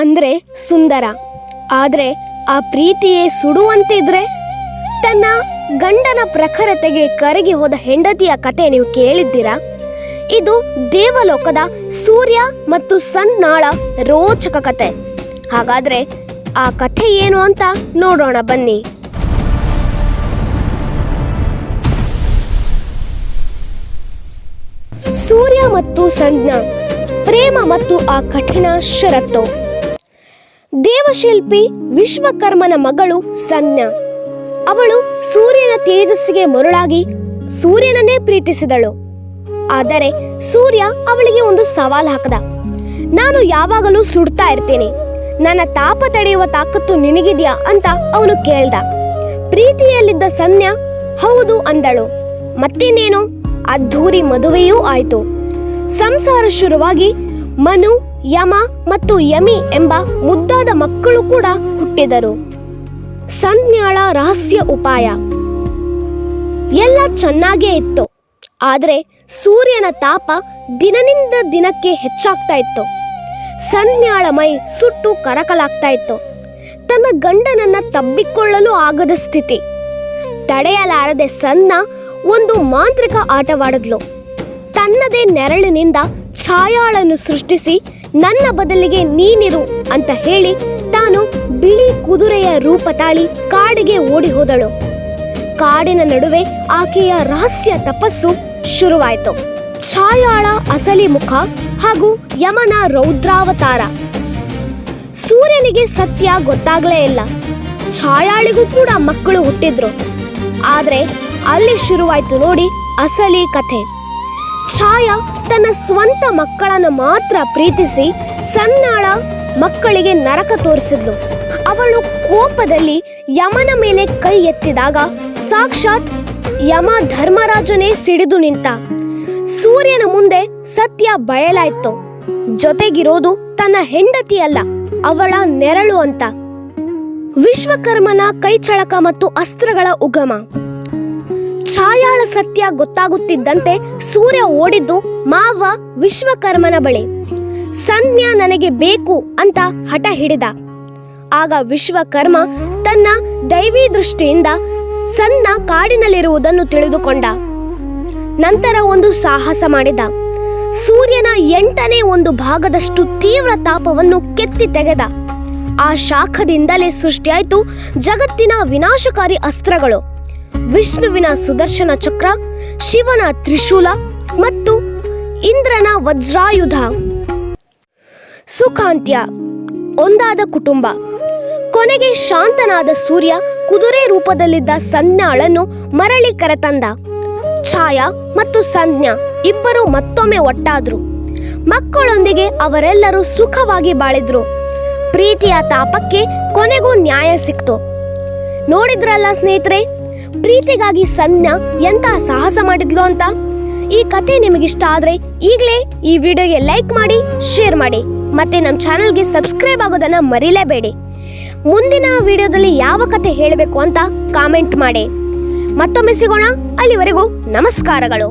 ಅಂದ್ರೆ ಸುಂದರ, ಆದ್ರೆ ಆ ಪ್ರೀತಿಯೇ ಸುಡುವಂತಿದ್ರೆ? ತನ್ನ ಗಂಡನ ಪ್ರಖರತೆಗೆ ಕರಗಿ ಹೋದ ಹೆಂಡತಿಯ ಕತೆ ನೀವು ಕೇಳಿದ್ದೀರಾ? ಇದು ದೇವಲೋಕದ ಸೂರ್ಯ ಮತ್ತು ಸನ್ನಾಳ ರೋಚಕ ಕತೆ. ಹಾಗಾದ್ರೆ ಆ ಕಥೆ ಏನು ಅಂತ ನೋಡೋಣ ಬನ್ನಿ. ಸೂರ್ಯ ಮತ್ತು ಸಂಜ್ಞಾ, ಪ್ರೇಮ ಮತ್ತು ಆ ಕಠಿಣ ಷರತ್ತು. ದೇವಶಿಲ್ಪಿ ವಿಶ್ವಕರ್ಮನ ಮಗಳು ಸಂಜ್ಞಾ. ಅವಳು ಸೂರ್ಯನ ತೇಜಸ್ಸಿಗೆ ಮರುಳಾಗಿ ಸೂರ್ಯನನ್ನೇ ಪ್ರೀತಿಸಿದಳು. ಆದರೆ ಸೂರ್ಯ ಅವಳಿಗೆ ಒಂದು ಸವಾಲು ಹಾಕದ. ನಾನು ಯಾವಾಗಲೂ ಸುಡ್ತಾ ಇರ್ತೀನಿ, ನನ್ನ ತಾಪ ತಡೆಯುವ ತಾಕತ್ತು ನಿನಗಿದ್ಯಾ ಅಂತ ಅವನು ಕೇಳ್ದ. ಪ್ರೀತಿಯಲ್ಲಿದ್ದ ಸಂಜ್ಞಾ ಹೌದು ಅಂದಳು. ಮತ್ತಿನ್ನೇನು, ಅದ್ಧೂರಿ ಮದುವೆಯೂ ಆಯಿತು. ಸಂಸಾರ ಶುರುವಾಗಿ ಮನು, ಯಮ ಮತ್ತು ಯಮಿ ಎಂಬ ಮುದ್ದಾದ ಮಕ್ಕಳು ಕೂಡ ಹುಟ್ಟಿದರು. ಸಂಜ್ಞಾಳ ರಹಸ್ಯ ಉಪಾಯ. ಎಲ್ಲ ಚೆನ್ನಾಗೇ ಇತ್ತು, ಆದರೆ ಸೂರ್ಯನ ತಾಪ ದಿನದಿಂದ ದಿನಕ್ಕೆ ಹೆಚ್ಚಾಗ್ತಾ ಇತ್ತು. ಸಂಜ್ಞಾಳ ಮೈ ಸುಟ್ಟು ಕರಕಲಾಗ್ತಾ ಇತ್ತು. ತನ್ನ ಗಂಡನನ್ನ ತಬ್ಬಿಕೊಳ್ಳಲು ಆಗದ ಸ್ಥಿತಿ. ತಡೆಯಲಾರದೆ ಸಂಜ್ಞಾ ಒಂದು ಮಾಂತ್ರಿಕ ಆಟವಾಡಿದ್ಲು. ತನ್ನದೇ ನೆರಳಿನಿಂದ ಛಾಯಾಳನ್ನು ಸೃಷ್ಟಿಸಿ ನನ್ನ ಬದಲಿಗೆ ನೀನಿರು ಅಂತ ಹೇಳಿ ತಾನು ಬಿಳಿ ಕುದುರೆಯ ರೂಪ ತಾಳಿ ಕಾಡಿಗೆ ಓಡಿ ಹೋದಳು. ಕಾಡಿನ ನಡುವೆ ಆಕೆಯ ರಹಸ್ಯ ತಪಸ್ಸು ಶುರುವಾಯಿತು. ಛಾಯಾಳ ಅಸಲಿ ಮುಖ ಹಾಗೂ ಯಮನ ರೌದ್ರಾವತಾರ. ಸೂರ್ಯನಿಗೆ ಸತ್ಯ ಗೊತ್ತಾಗ್ಲೇ ಇಲ್ಲ. ಛಾಯಾಳಿಗೂ ಕೂಡ ಮಕ್ಕಳು ಹುಟ್ಟಿದ್ರು. ಆದ್ರೆ ಅಲ್ಲಿ ಶುರುವಾಯ್ತು ನೋಡಿ ಅಸಲಿ ಕಥೆ. ಛಾಯಾ ತನ್ನ ಸ್ವಂತ ಮಕ್ಕಳನ್ನು ಮಾತ್ರ ಪ್ರೀತಿಸಿ ಸನ್ನಾಳ ಮಕ್ಕಳಿಗೆ ನರಕ ತೋರಿಸಿದ್ಲು. ಅವಳು ಕೋಪದಲ್ಲಿ ಯಮನ ಮೇಲೆ ಕೈ ಎತ್ತಿದಾಗ ಸಾಕ್ಷಾತ್ ಯಮ ಧರ್ಮರಾಜನೇ ಸಿಡಿದು ನಿಂತ. ಸೂರ್ಯನ ಮುಂದೆ ಸತ್ಯ ಬಯಲಾಯ್ತು. ಜೊತೆಗಿರೋದು ತನ್ನ ಹೆಂಡತಿಯಲ್ಲ, ಅವಳ ನೆರಳು ಅಂತ. ವಿಶ್ವಕರ್ಮನ ಕೈಚಳಕ ಮತ್ತು ಅಸ್ತ್ರಗಳ ಉಗಮ. ಛಾಯಾಳ ಸತ್ಯ ಗೊತ್ತಾಗುತ್ತಿದ್ದಂತೆ ಸೂರ್ಯ ಓಡಿದ್ದು ಮಾವ ವಿಶ್ವಕರ್ಮನ ಬಳಿ. ಸಂಜ್ಞಾ ನನಗೆ ಬೇಕು ಅಂತ ಹಠ ಹಿಡಿದ. ಆಗ ವಿಶ್ವಕರ್ಮ ತನ್ನ ದೈವಿ ದೃಷ್ಟಿಯಿಂದ ಸಂಜ್ಞಾ ಕಾಡಿನಲ್ಲಿರುವುದನ್ನು ತಿಳಿದುಕೊಂಡ. ನಂತರ ಒಂದು ಸಾಹಸ ಮಾಡಿದ. ಸೂರ್ಯನ 8ನೇ 1 ಭಾಗದಷ್ಟು ತೀವ್ರ ತಾಪವನ್ನು ಕೆತ್ತಿ ತೆಗೆದ. ಆ ಶಾಖದಿಂದಲೇ ಸೃಷ್ಟಿಯಾಯಿತು ಜಗತ್ತಿನ ವಿನಾಶಕಾರಿ ಅಸ್ತ್ರಗಳು. ವಿಷ್ಣುವಿನ ಸುದರ್ಶನ ಚಕ್ರ, ಶಿವನ ತ್ರಿಶೂಲ ಮತ್ತು ಇಂದ್ರನ ವಜ್ರಾಯುಧ. ಸುಖಾಂತ್ಯ. ಒಂದಾದ ಕುಟುಂಬ. ಕೊನೆಗೆ ಶಾಂತನಾದ ಸೂರ್ಯ ಕುದುರೆ ರೂಪದಲ್ಲಿದ್ದ ಸಂಜ್ಞಾಳನ್ನು ಮರಳಿ ಕರೆತಂದ. ಛಾಯಾ ಮತ್ತು ಸಂಜ್ಞಾ ಇಬ್ಬರು ಮತ್ತೊಮ್ಮೆ ಒಟ್ಟಾದ್ರು. ಮಕ್ಕಳೊಂದಿಗೆ ಅವರೆಲ್ಲರೂ ಸುಖವಾಗಿ ಬಾಳಿದ್ರು. ಪ್ರೀತಿಯ ತಾಪಕ್ಕೆ ಕೊನೆಗೂ ನ್ಯಾಯ ಸಿಕ್ತು. ನೋಡಿದ್ರಲ್ಲ ಸ್ನೇಹಿತರೆ, ಪ್ರೀತಿಗಾಗಿ ಸಂಜ್ಞಾ ಎಂತ ಸಾಹಸ ಮಾಡಿದ್ಲು ಅಂತ. ಈ ಕತೆ ನಿಮಗಿಷ್ಟ ಆದ್ರೆ ಈಗಲೇ ಈ ವಿಡಿಯೋಗೆ ಲೈಕ್ ಮಾಡಿ, ಶೇರ್ ಮಾಡಿ, ಮತ್ತೆ ನಮ್ಮ ಚಾನೆಲ್ಗೆ ಸಬ್ಸ್ಕ್ರೈಬ್ ಆಗೋದನ್ನ ಮರಿಲೇಬೇಡಿ. ಮುಂದಿನ ವಿಡಿಯೋದಲ್ಲಿ ಯಾವ ಕತೆ ಹೇಳಬೇಕು ಅಂತ ಕಾಮೆಂಟ್ ಮಾಡಿ. ಮತ್ತೊಮ್ಮೆ ಸಿಗೋಣ. ಅಲ್ಲಿವರೆಗೂ ನಮಸ್ಕಾರಗಳು.